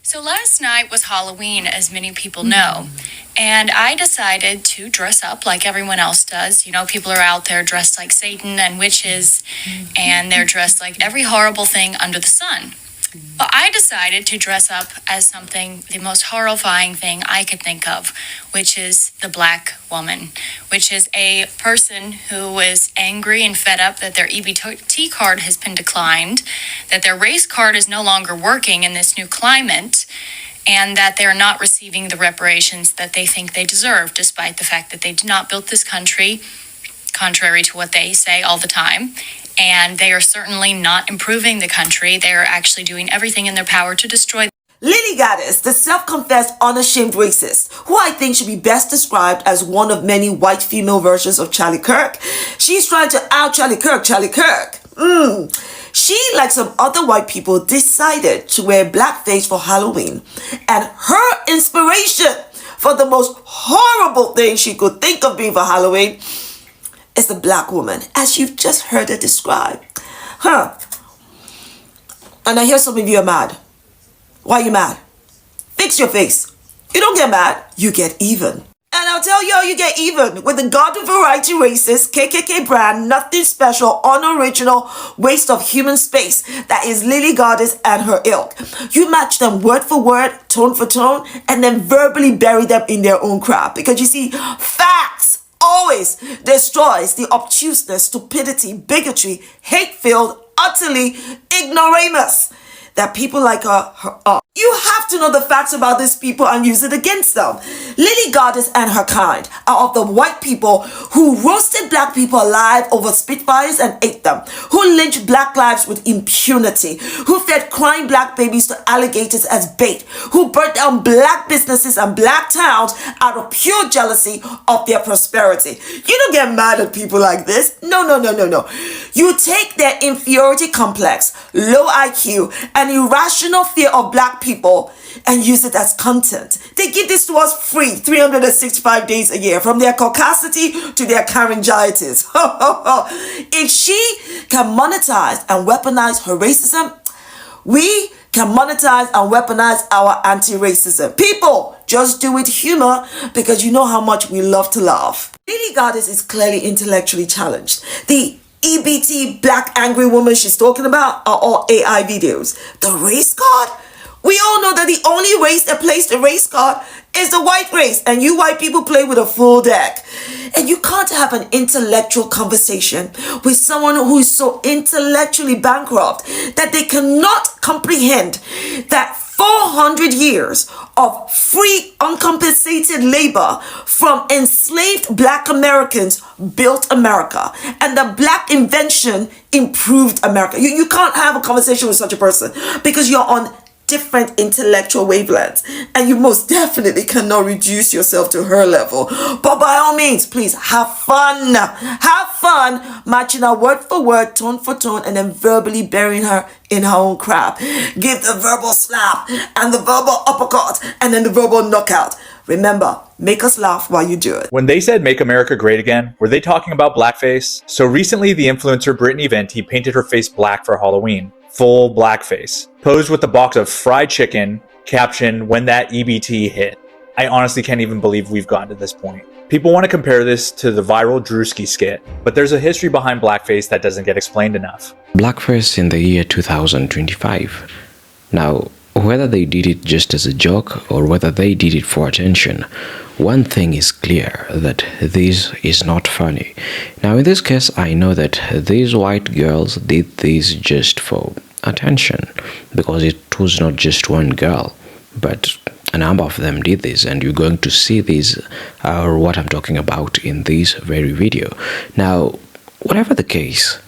So last night was Halloween, as many people know, and I decided to dress up like everyone else does. You know, people are out there dressed like Satan and witches, and they're dressed like every horrible thing under the sun. But I decided to dress up as something, the most horrifying thing I could think of, which is the black woman, which is a person who is angry and fed up that their EBT card has been declined, that their race card is no longer working in this new climate, and that they're not receiving the reparations that they think they deserve, despite the fact that they did not build this country, contrary to what they say all the time. And they are certainly not improving the country. They are actually doing everything in their power to destroy. Lily Gaddis, the self-confessed unashamed racist, who I think should be best described as one of many white female versions of Charlie Kirk. She's trying to out Charlie Kirk. She, like some other white people, decided to wear blackface for Halloween. And her inspiration for the most horrible thing she could think of being for Halloween is the black woman, as you've just heard her describe. And I hear some of you are mad. Why are you mad? Fix your face. You don't get mad, you get even. And I'll tell you how you get even with the Garden Variety Racist KKK brand, nothing special, unoriginal waste of human space that is Lily Gaddis and her ilk. You match them word for word, tone for tone, and then verbally bury them in their own crap. Because you see, facts always destroys the obtuseness, stupidity, bigotry, hate-filled, utterly ignoramus that people like her are. You have to know the facts about these people and use it against them. Lily Gaddis and her kind are of the white people who roasted black people alive over Spitfires and ate them, who lynched black lives with impunity, who fed crying black babies to alligators as bait, who burnt down black businesses and black towns out of pure jealousy of their prosperity. You don't get mad at people like this. No. You take their inferiority complex, low IQ, and irrational fear of black people and use it as content. They give this to us free 365 days a year, from their caucasity to their laryngitis. If she can monetize and weaponize her racism, we can monetize and weaponize our anti-racism. People, just do it humor, because you know how much we love to laugh. Lily Gaddis is clearly intellectually challenged. The EBT black angry woman she's talking about are all AI videos. The race card? We all know that the only race that plays the race card is the white race, and you white people play with a full deck. And you can't have an intellectual conversation with someone who is so intellectually bankrupt that they cannot comprehend that 400 years of free, uncompensated labor from enslaved black Americans built America, and the black invention improved America. You can't have a conversation with such a person because you're on different intellectual wavelengths, and you most definitely cannot reduce yourself to her level. But by all means, please have fun matching her word for word, tone for tone, and then verbally burying her in her own crap. Give the verbal slap and the verbal uppercut and then the verbal knockout. Remember, make us laugh while you do it. When they said make America great again, were they talking about blackface? So recently, the influencer Brittany Venti painted her face black for Halloween. Full blackface. Posed with a box of fried chicken, caption, when that EBT hit. I honestly can't even believe we've gotten to this point. People want to compare this to the viral Drewski skit, but there's a history behind blackface that doesn't get explained enough. Blackface in the year 2025. Now, whether they did it just as a joke or whether they did it for attention, one thing is clear, that this is not funny. Now, in this case, I know that these white girls did this just for attention, because it was not just one girl, but a number of them did this, and you're going to see this, or what I'm talking about, in this very video. Now, whatever the case,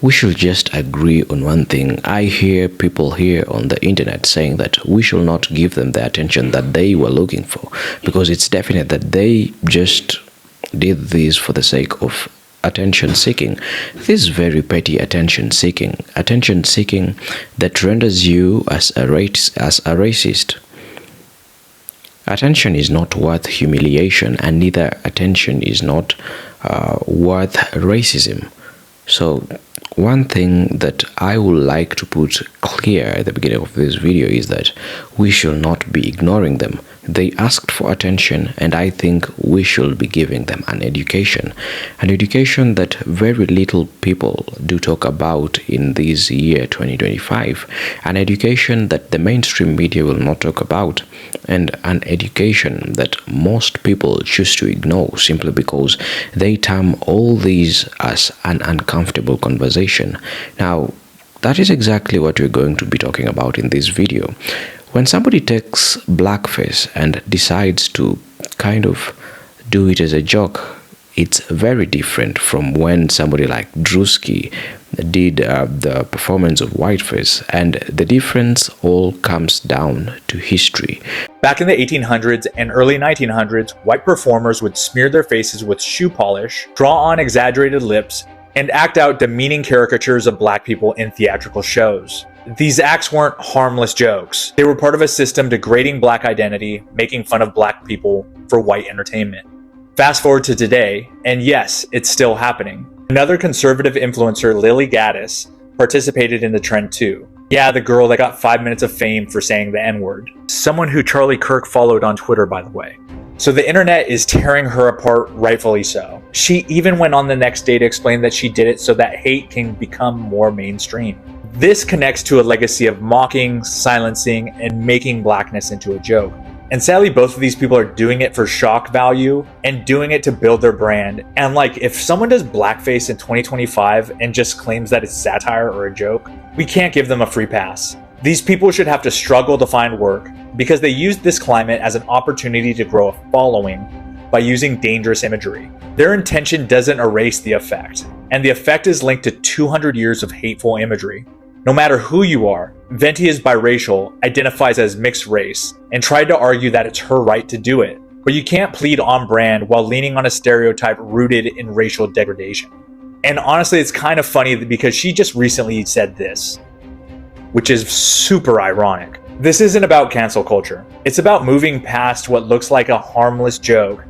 we should just agree on one thing. I hear people here on the internet saying that we should not give them the attention that they were looking for, because it's definite that they just did this for the sake of attention seeking. This very petty attention seeking that renders you as a racist. Attention is not worth humiliation, and neither attention is not worth racism. So one thing that I would like to put clear at the beginning of this video is that we should not be ignoring them. They asked for attention, and I think we should be giving them an education that very little people do talk about in this year 2025, an education that the mainstream media will not talk about, and an education that most people choose to ignore simply because they term all these as an uncomfortable conversation. Now, that is exactly what we're going to be talking about in this video. When somebody takes blackface and decides to kind of do it as a joke, it's very different from when somebody like Drewski did the performance of whiteface, and the difference all comes down to history. Back in the 1800s and early 1900s, white performers would smear their faces with shoe polish, draw on exaggerated lips, and act out demeaning caricatures of black people in theatrical shows. These acts weren't harmless jokes. They were part of a system degrading black identity, making fun of black people for white entertainment. Fast forward to today, and yes, it's still happening. Another conservative influencer, Lily Gaddis, participated in the trend too. Yeah, the girl that got 5 minutes of fame for saying the N-word. Someone who Charlie Kirk followed on Twitter, by the way. So the internet is tearing her apart, rightfully so. She even went on the next day to explain that she did it so that hate can become more mainstream. This connects to a legacy of mocking, silencing, and making blackness into a joke. And sadly, both of these people are doing it for shock value and doing it to build their brand. And like, if someone does blackface in 2025 and just claims that it's satire or a joke, we can't give them a free pass. These people should have to struggle to find work because they used this climate as an opportunity to grow a following by using dangerous imagery. Their intention doesn't erase the effect, and the effect is linked to 200 years of hateful imagery. No matter who you are, Venti is biracial, identifies as mixed race, and tried to argue that it's her right to do it. But you can't plead on brand while leaning on a stereotype rooted in racial degradation. And honestly, it's kind of funny because she just recently said this, which is super ironic. This isn't about cancel culture. It's about moving past what looks like a harmless joke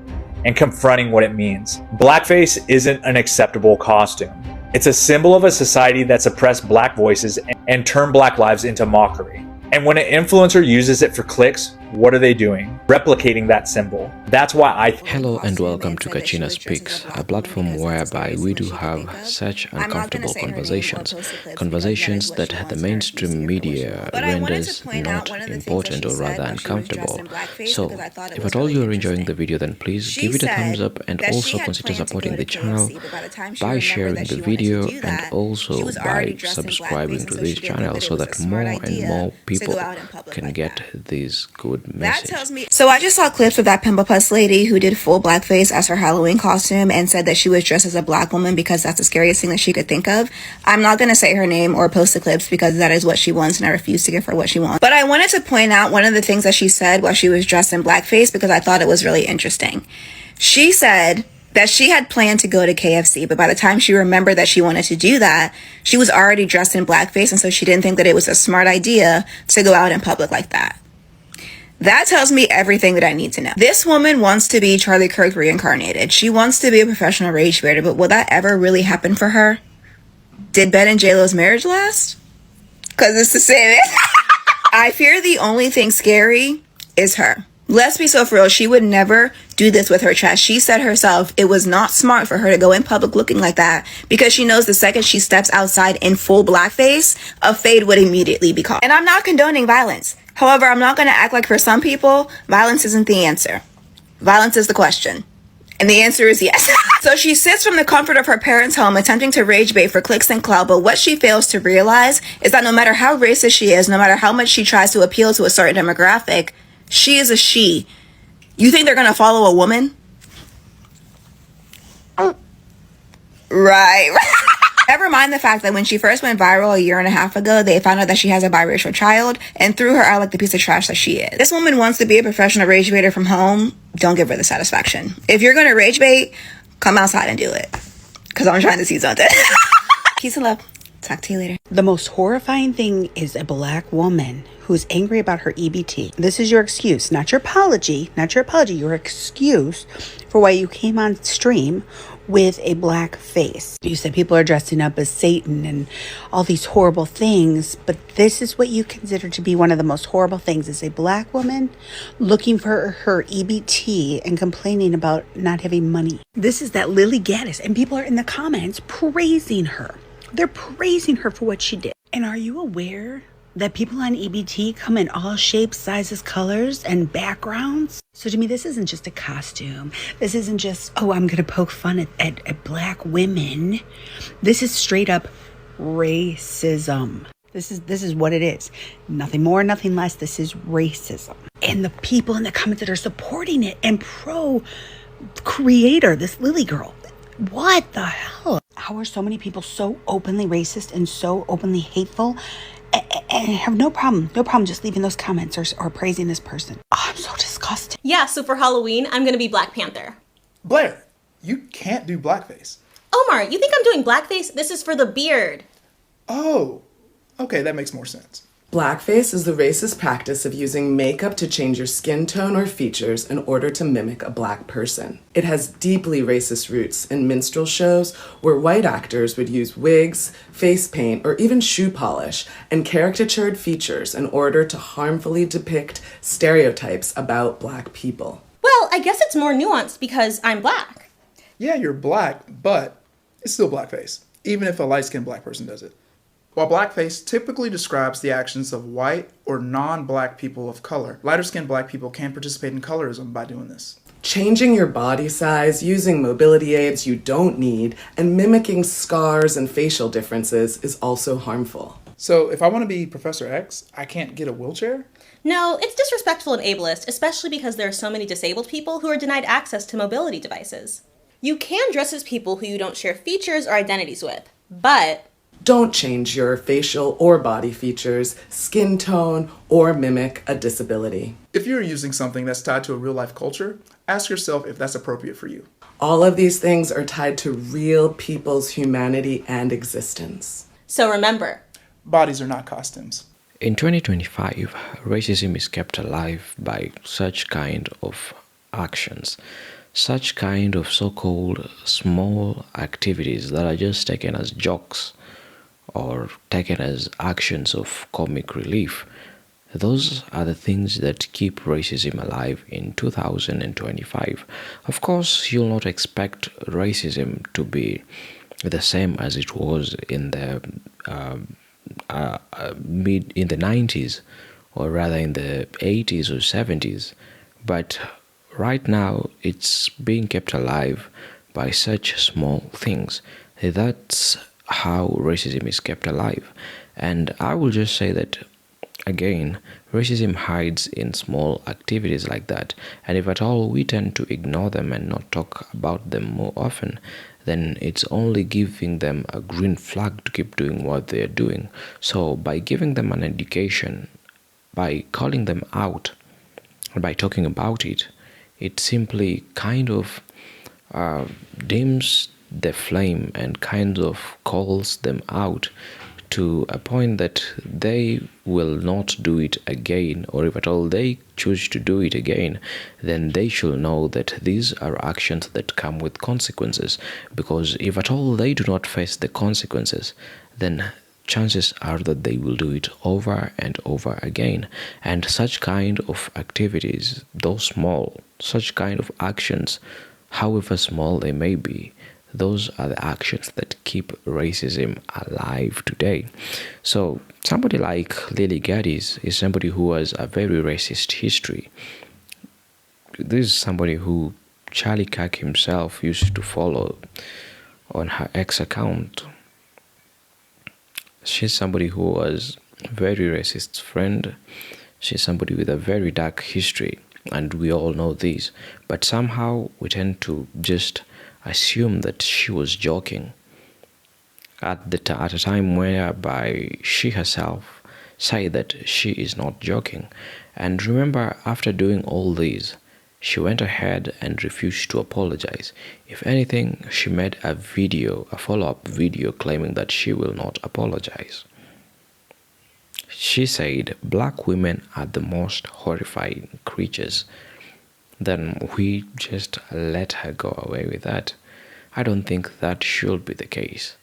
and confronting what it means. Blackface isn't an acceptable costume. It's a symbol of a society that suppressed black voices and turned black lives into mockery. And when an influencer uses it for clicks, what are they doing? Replicating that symbol. That's why Hello and welcome to Kachina Speaks, a platform whereby we do have such uncomfortable conversations that the mainstream media renders not important or rather uncomfortable. So, if at all you are enjoying the video, then please give it a thumbs up and also consider supporting the channel by sharing the video and also by subscribing to this channel so that more and more people can get this good message. So I just saw clips of that Pimple Plus lady who did full blackface as her Halloween costume and said that she was dressed as a black woman because that's the scariest thing that she could think of. I'm not going to say her name or post the clips because that is what she wants and I refuse to give her what she wants. But I wanted to point out one of the things that she said while she was dressed in blackface because I thought it was really interesting. She said that she had planned to go to KFC, but by the time she remembered that she wanted to do that, she was already dressed in blackface, and so she didn't think that it was a smart idea to go out in public like that. That tells me everything that I need to know. This woman wants to be Charlie Kirk reincarnated. She wants to be a professional rage baiter, but will that ever really happen for her? Did Ben and J-Lo's marriage last? Because it's the same. I fear the only thing scary is her. Let's be so for real, she would never do this with her chest. She said herself it was not smart for her to go in public looking like that because she knows the second she steps outside in full blackface, a fade would immediately be caught. And I'm not condoning violence. However, I'm not going to act like for some people, violence isn't the answer. Violence is the question. And the answer is yes. So she sits from the comfort of her parents' home attempting to rage bait for clicks and clout, but what she fails to realize is that no matter how racist she is, no matter how much she tries to appeal to a certain demographic, she is a she. You think they're going to follow a woman? Right. Never mind the fact that when she first went viral a year and a half ago, they found out that she has a biracial child and threw her out like the piece of trash that she is. This woman wants to be a professional rage baiter from home. Don't give her the satisfaction. If you're going to rage bait, come outside and do it. Because I'm trying to see something. Peace and love. Talk to you later. The most horrifying thing is a black woman who's angry about her EBT. This is your excuse, not your apology, your excuse for why you came on stream with a black face. You said people are dressing up as Satan and all these horrible things, but this is what you consider to be one of the most horrible things, is a black woman looking for her EBT and complaining about not having money. This is that Lily Gaddis, and people are in the comments praising her. They're praising her for what she did. And are you aware that people on EBT come in all shapes, sizes, colors, and backgrounds? So to me, this isn't just a costume. This isn't just, oh, I'm going to poke fun at black women. This is straight up racism. This is what it is. Nothing more, nothing less. This is racism. And the people in the comments that are supporting it and pro creator, this Lily girl, what the hell? How are so many people so openly racist and so openly hateful and have no problem just leaving those comments or praising this person? Oh, I'm so disgusted. Yeah, so for Halloween, I'm gonna be Black Panther. Blair, you can't do blackface. Omar, you think I'm doing blackface? This is for the beard. Oh, okay, that makes more sense. Blackface is the racist practice of using makeup to change your skin tone or features in order to mimic a black person. It has deeply racist roots in minstrel shows where white actors would use wigs, face paint, or even shoe polish and caricatured features in order to harmfully depict stereotypes about black people. Well, I guess it's more nuanced because I'm black. Yeah, you're black, but it's still blackface, even if a light-skinned black person does it. While blackface typically describes the actions of white or non-black people of color, lighter-skinned black people can participate in colorism by doing this. Changing your body size, using mobility aids you don't need, and mimicking scars and facial differences is also harmful. So if I want to be Professor X, I can't get a wheelchair? No, it's disrespectful and ableist, especially because there are so many disabled people who are denied access to mobility devices. You can dress as people who you don't share features or identities with, but don't change your facial or body features, skin tone, or mimic a disability. If you're using something that's tied to a real-life culture, ask yourself if that's appropriate for you. All of these things are tied to real people's humanity and existence. So remember, bodies are not costumes. In 2025, racism is kept alive by such kind of actions, such kind of so-called small activities that are just taken as jokes or taken as actions of comic relief. Those are the things that keep racism alive in 2025. Of course, you'll not expect racism to be the same as it was in the in the 90s, or rather in the 80s or 70s. But right now, it's being kept alive by such small things. That's how racism is kept alive. And I will just say that, again, racism hides in small activities like that, and if at all we tend to ignore them and not talk about them more often, then it's only giving them a green flag to keep doing what they're doing. So by giving them an education, by calling them out, by talking about it, it simply kind of dims the flame and kind of calls them out to a point that they will not do it again, or if at all they choose to do it again, then they should know that these are actions that come with consequences, because if at all they do not face the consequences, then chances are that they will do it over and over again. And such kind of activities, though small, such kind of actions, however small they may be, those are the actions that keep racism alive today. So somebody like Lily Gaddis is somebody who has a very racist history. This is somebody who Charlie Kirk himself used to follow on her X account. She's somebody who was a very racist friend. She's somebody with a very dark history, and we all know this. But somehow we tend to just assume that she was joking at a time whereby she herself said that she is not joking. And remember, after doing all this, She went ahead and refused to apologize. If anything, she made a follow-up video claiming that she will not apologize. She said black women are the most horrifying creatures. Then we just let her go away with that. I don't think that should be the case.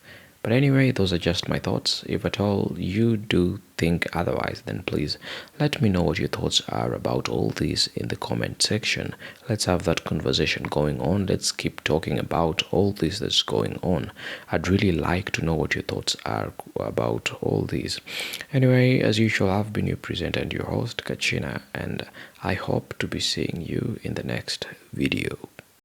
But anyway, those are just my thoughts. If at all you do think otherwise, then please let me know what your thoughts are about all this in the comment section. Let's have that conversation going on. Let's keep talking about all this that's going on. I'd really like to know what your thoughts are about all these. Anyway, as usual, I've been your presenter and your host, Kachina, and I hope to be seeing you in the next video.